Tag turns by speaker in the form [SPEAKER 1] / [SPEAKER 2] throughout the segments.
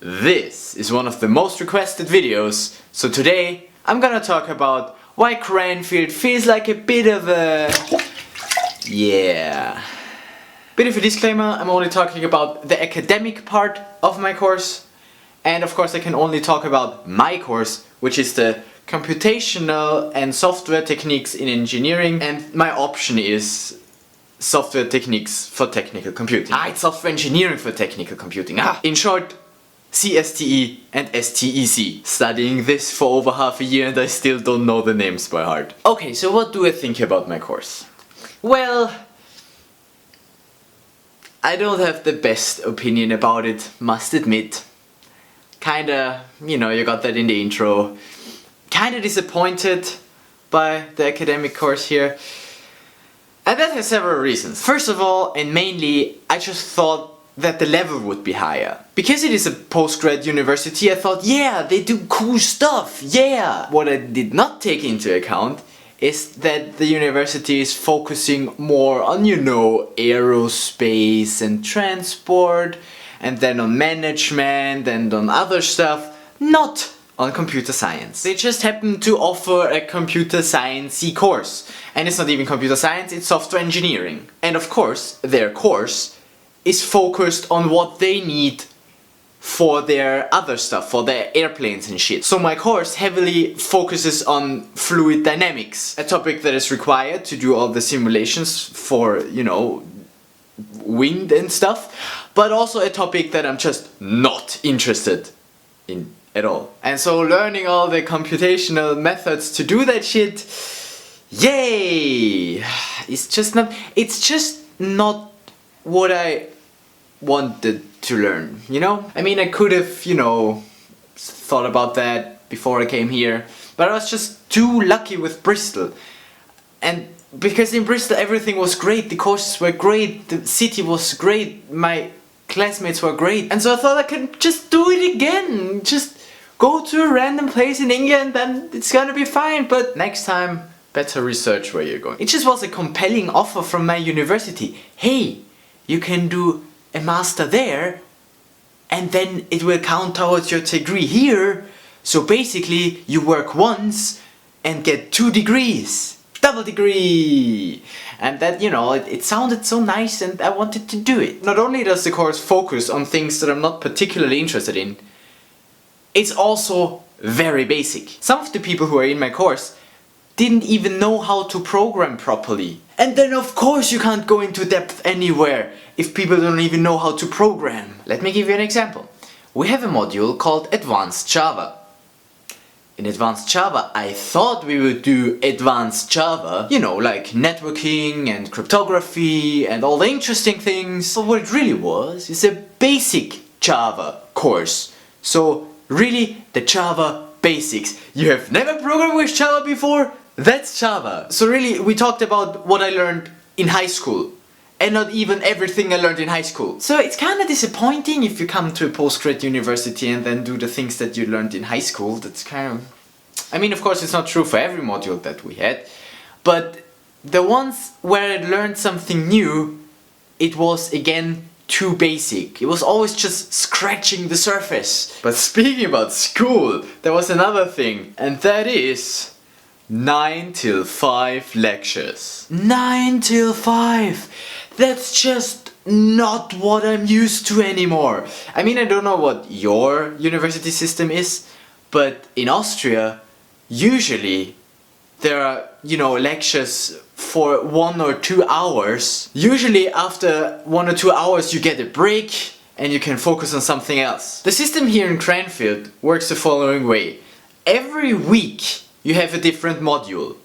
[SPEAKER 1] This is one of the most requested videos, so today I'm gonna talk about why Cranfield feels like a bit of a... Bit of a disclaimer, I'm only talking about the academic part of my course, and of course I can only talk about my course, which is the Computational and Software Techniques in Engineering, and my option is Software Techniques for Technical Computing. It's Software Engineering for Technical Computing. In short, CSTE and STEC. Studying this for over half a year and I still don't know the names by heart. Okay, so what do I think about my course? Well, I don't have the best opinion about it, must admit. Kinda, you got that in the intro. Kinda disappointed by the academic course here. And that has several reasons. First of all, and mainly, I just thought that the level would be higher. Because it is a postgrad university, I thought, yeah, they do cool stuff, yeah! What I did not take into account is that the university is focusing more on, aerospace and transport, and then on management and on other stuff, not on computer science. They just happen to offer a computer science-y course. And it's not even computer science, it's software engineering. And of course, their course is focused on what they need for their other stuff, for their airplanes and shit. So my course heavily focuses on fluid dynamics, a topic that is required to do all the simulations for, wind and stuff, but also a topic that I'm just not interested in at all. And so learning all the computational methods to do that shit, yay! It's just not what I wanted to learn, I mean, I could have, thought about that before I came here, but I was just too lucky with Bristol. And because in Bristol everything was great, the courses were great, the city was great, my classmates were great, and so I thought I could just do it again, just go to a random place in England and it's gonna be fine, but next time better research where you're going. It just was a compelling offer from my university. Hey, you can do a master there and then it will count towards your degree here, so basically you work once and get 2 degrees. Double degree! And that, it sounded so nice and I wanted to do it. Not only does the course focus on things that I'm not particularly interested in, it's also very basic. Some of the people who are in my course didn't even know how to program properly. And then of course you can't go into depth anywhere if people don't even know how to program. Let me give you an example. We have a module called Advanced Java. In Advanced Java, I thought we would do Advanced Java, like networking and cryptography and all the interesting things. But what it really was is a basic Java course. So really, the Java basics. You have never programmed with Java before? That's Java. So really, we talked about what I learned in high school. And not even everything I learned in high school. So it's kind of disappointing if you come to a postgrad university and then do the things that you learned in high school. That's kind of... I mean, of course, it's not true for every module that we had. But the ones where I learned something new, it was, again, too basic. It was always just scratching the surface. But speaking about school, there was another thing. And that is 9 till 5 lectures. 9 till 5! That's just not what I'm used to anymore. I mean, I don't know what your university system is, but in Austria, usually there are, lectures for 1 or 2 hours. Usually after 1 or 2 hours you get a break and you can focus on something else. The system here in Cranfield works the following way. Every week you have a different module,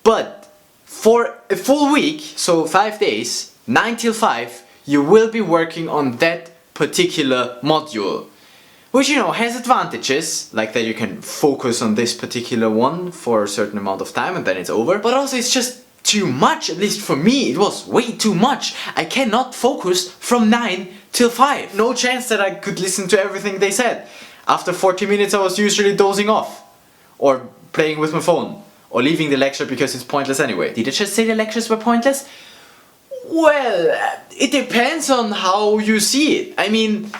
[SPEAKER 1] but for a full week, so 5 days, 9 till 5, you will be working on that particular module. Which, has advantages, like that you can focus on this particular one for a certain amount of time and then it's over. But also it's just too much, at least for me, it was way too much. I cannot focus from 9 till 5. No chance that I could listen to everything they said. After 40 minutes I was usually dozing off. Or playing with my phone. Or leaving the lecture because it's pointless anyway. Did I just say the lectures were pointless? Well, it depends on how you see it. I mean,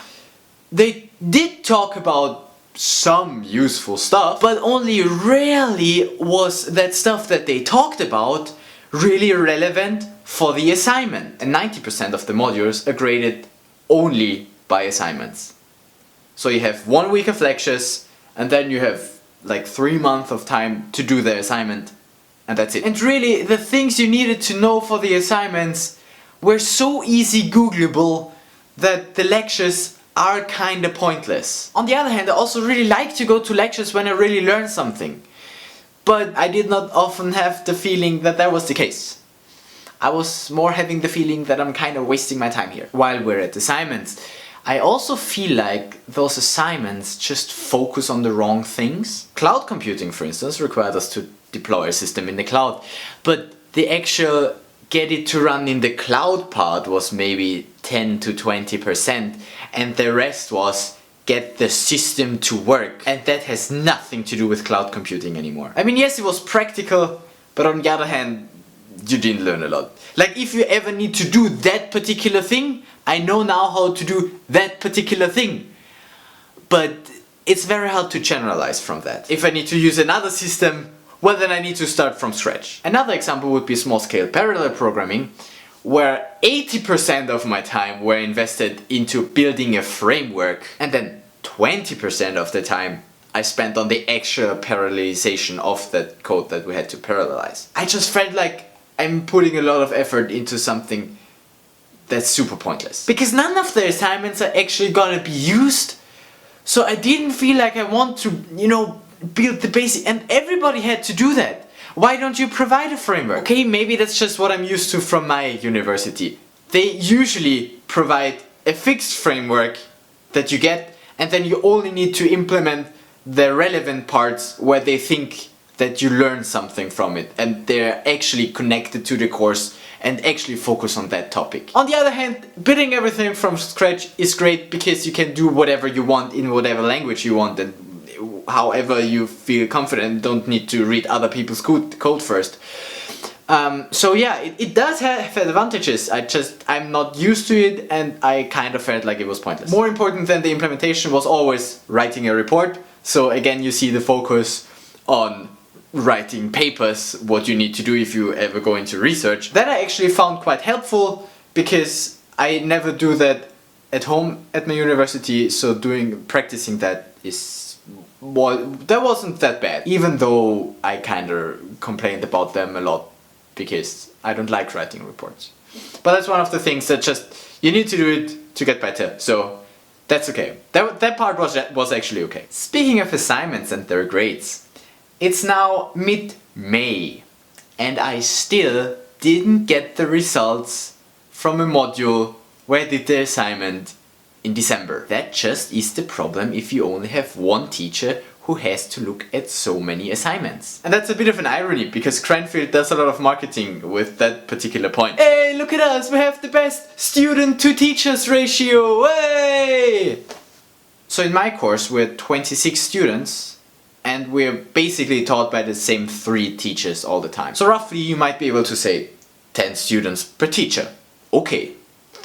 [SPEAKER 1] they did talk about some useful stuff, but only rarely was that stuff that they talked about really relevant for the assignment. And 90% of the modules are graded only by assignments. So you have 1 week of lectures, and then you have like 3 months of time to do the assignment, and that's it. And really, the things you needed to know for the assignments were so easy Googleable that the lectures are kinda pointless. On the other hand, I also really like to go to lectures when I really learn something. But I did not often have the feeling that that was the case. I was more having the feeling that I'm kinda wasting my time here. While we're at assignments, I also feel like those assignments just focus on the wrong things. Cloud computing, for instance, required us to deploy a system in the cloud, but the actual get it to run in the cloud part was maybe 10 to 20%, and the rest was get the system to work. And that has nothing to do with cloud computing anymore. I mean, yes, it was practical, but on the other hand, you didn't learn a lot. Like, if you ever need to do that particular thing, I know now how to do that particular thing. But it's very hard to generalize from that. If I need to use another system, well, then I need to start from scratch. Another example would be small-scale parallel programming, where 80% of my time were invested into building a framework, and then 20% of the time I spent on the actual parallelization of that code that we had to parallelize. I just felt like I'm putting a lot of effort into something that's super pointless. Because none of the assignments are actually gonna be used, so I didn't feel like I want to, build the basic, and everybody had to do that. Why don't you provide a framework? Okay, maybe that's just what I'm used to from my university. They usually provide a fixed framework that you get, and then you only need to implement the relevant parts where they think that you learn something from it, and they're actually connected to the course and actually focus on that topic. On the other hand, building everything from scratch is great because you can do whatever you want in whatever language you want and however you feel confident, don't need to read other people's code first. So yeah, it does have advantages. I'm not used to it, and I kind of felt like it was pointless. More important than the implementation was always writing a report. So again, you see the focus on writing papers, what you need to do if you ever go into research. That I actually found quite helpful because I never do that at home at my university, so practicing that that wasn't that bad, even though I kinda complained about them a lot because I don't like writing reports. But that's one of the things that you need to do it to get better, so that's okay. That part was actually okay. Speaking of assignments and their grades, it's now mid-May and I still didn't get the results from a module where I did the assignment in December. That just is the problem if you only have one teacher who has to look at so many assignments. And that's a bit of an irony because Cranfield does a lot of marketing with that particular point. Hey, look at us, we have the best student to teachers ratio, hey! So in my course we're 26 students and we're basically taught by the same 3 teachers all the time. So roughly you might be able to say 10 students per teacher. Okay.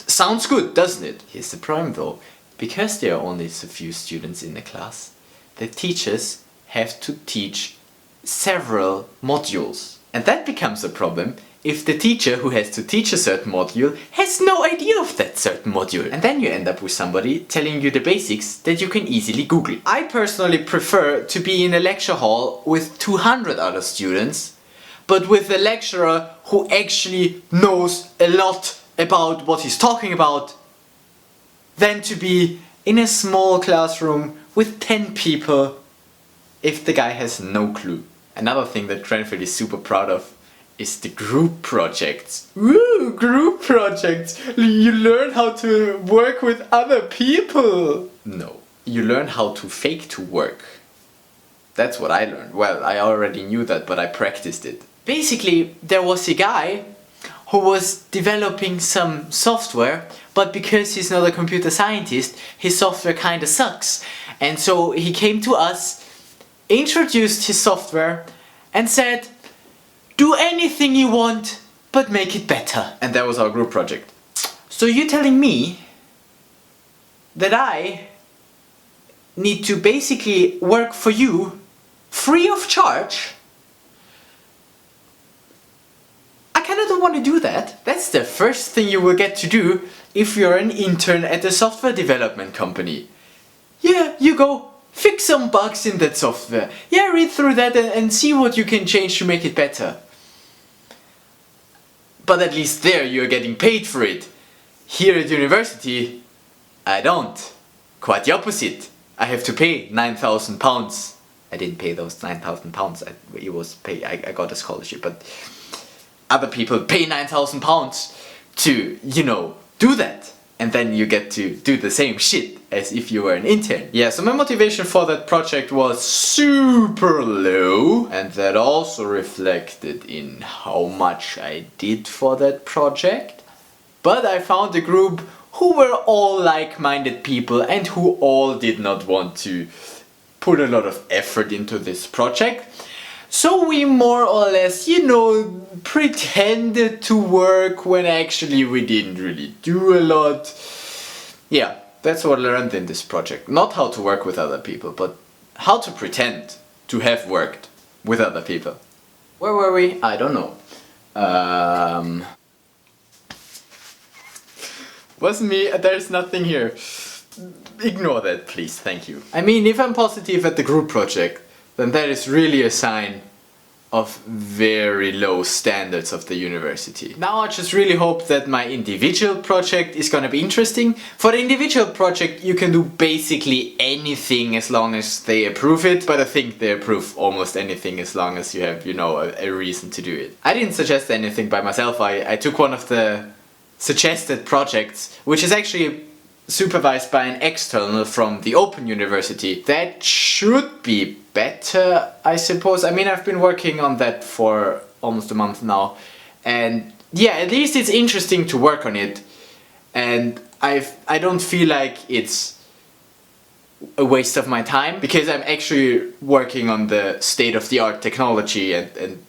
[SPEAKER 1] Sounds good, doesn't it? Here's the problem though. Because there are only so few students in the class, the teachers have to teach several modules. And that becomes a problem if the teacher who has to teach a certain module has no idea of that certain module. And then you end up with somebody telling you the basics that you can easily Google. I personally prefer to be in a lecture hall with 200 other students, but with a lecturer who actually knows a lot about what he's talking about, than to be in a small classroom with 10 people if the guy has no clue. Another thing that Cranfield is super proud of is the group projects. Woo, group projects! You learn how to work with other people! No, you learn how to fake to work. That's what I learned. Well, I already knew that, but I practiced it. Basically, there was a guy who was developing some software, but because he's not a computer scientist, his software kinda sucks. And so he came to us, introduced his software, and said, do anything you want, but make it better. And that was our group project. So you're telling me that I need to basically work for you free of charge. I kinda don't want to do that. That's the first thing you will get to do if you're an intern at a software development company. Yeah, you go fix some bugs in that software. Yeah, read through that and see what you can change to make it better. But at least there you're getting paid for it. Here at university, I don't. Quite the opposite. I have to pay £9,000. I didn't pay those £9,000. I got a scholarship, but other people pay £9,000 to, you know, do that. And then you get to do the same shit as if you were an intern. Yeah, so my motivation for that project was super low. And that also reflected in how much I did for that project. But I found a group who were all like-minded people and who all did not want to put a lot of effort into this project. So we more or less, you know, pretended to work when actually we didn't really do a lot. Yeah, that's what I learned in this project. Not how to work with other people, but how to pretend to have worked with other people. Where were we? I don't know. Wasn't me, there's nothing here. Ignore that, please, thank you. I mean, if I'm positive at the group project, then that is really a sign of very low standards of the university. Now I just really hope that my individual project is gonna be interesting. For the individual project you can do basically anything as long as they approve it, but I think they approve almost anything as long as you have, you know, a reason to do it. I didn't suggest anything by myself, I took one of the suggested projects, which is actually supervised by an external from the Open University. That should be better, I suppose. I mean, I've been working on that for almost a month now, and yeah, at least it's interesting to work on it, and I don't feel like it's a waste of my time, because I'm actually working on the state-of-the-art technology and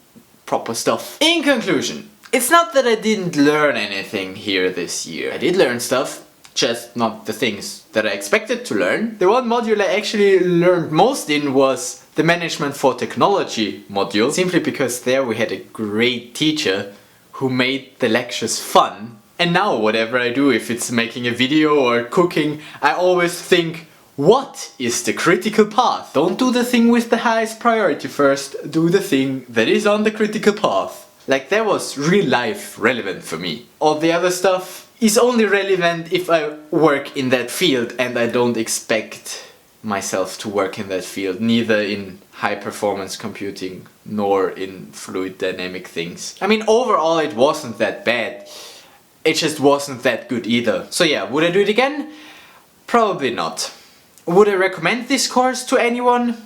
[SPEAKER 1] proper stuff. In conclusion, it's not that I didn't learn anything here this year. I did learn stuff, just not the things that I expected to learn. The one module I actually learned most in was the Management for Technology module, simply because there we had a great teacher who made the lectures fun. And now whatever I do, if it's making a video or cooking, I always think, what is the critical path? Don't do the thing with the highest priority first, do the thing that is on the critical path. Like, that was real life relevant for me. All the other stuff is only relevant if I work in that field, and I don't expect myself to work in that field, neither in high performance computing nor in fluid dynamic things. I mean, overall it wasn't that bad, it just wasn't that good either. So yeah, would I do it again? Probably not. Would I recommend this course to anyone?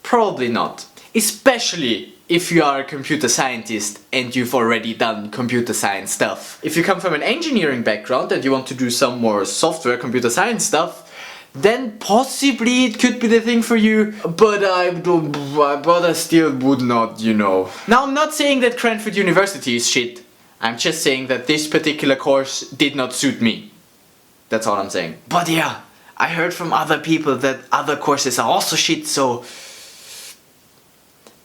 [SPEAKER 1] Probably not. Especially if you are a computer scientist and you've already done computer science stuff. If you come from an engineering background and you want to do some more software computer science stuff, then possibly it could be the thing for you, but I still would not, you know. Now, I'm not saying that Cranfield University is shit. I'm just saying that this particular course did not suit me. That's all I'm saying. But yeah, I heard from other people that other courses are also shit, so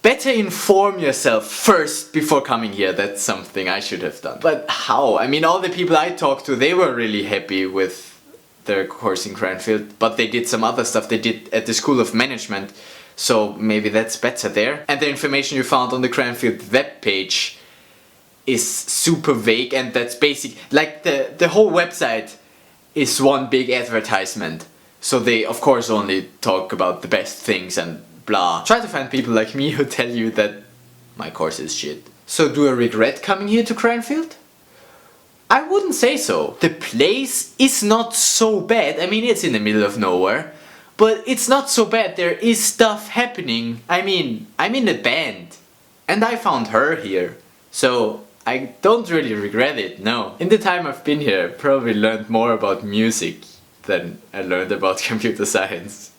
[SPEAKER 1] better inform yourself first before coming here. That's something I should have done. But how? I mean, all the people I talked to, they were really happy with their course in Cranfield, but they did some other stuff they did at the School of Management, so maybe that's better there. And the information you found on the Cranfield webpage is super vague, and that's basic. Like, the whole website is one big advertisement, so they of course only talk about the best things and blah. Try to find people like me who tell you that my course is shit. So do I regret coming here to Cranfield? I wouldn't say so. The place is not so bad. I mean, it's in the middle of nowhere, but it's not so bad. There is stuff happening. I mean, I'm in a band, and I found her here, so I don't really regret it, no. In the time I've been here, I probably learned more about music than I learned about computer science.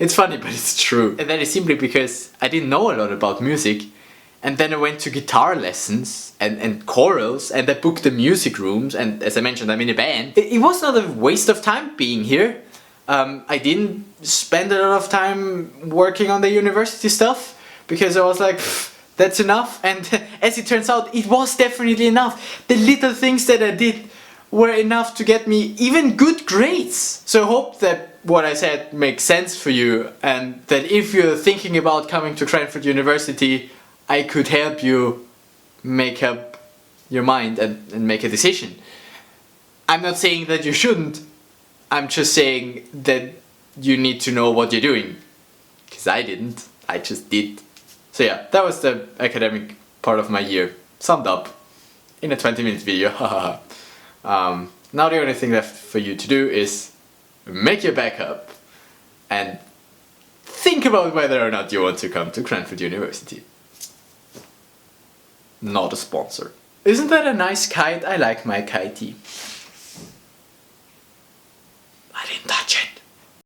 [SPEAKER 1] It's funny, but it's true. And that is simply because I didn't know a lot about music, and then I went to guitar lessons and chorals, and I booked the music rooms, and as I mentioned, I'm in a band. It was not a waste of time being here, I didn't spend a lot of time working on the university stuff because I was like, that's enough. And as it turns out, it was definitely enough. The little things that I did were enough to get me even good grades. So I hope that what I said makes sense for you, and that if you're thinking about coming to Cranfield University, I could help you make up your mind and make a decision. I'm not saying that you shouldn't, I'm just saying that you need to know what you're doing. Because I didn't, I just did. So yeah, that was the academic part of my year, summed up in a 20-minute video. Now the only thing left for you to do is make your backup and think about whether or not you want to come to Cranfield University. Not a sponsor. Isn't that a nice kite? I like my kitey. I didn't touch it.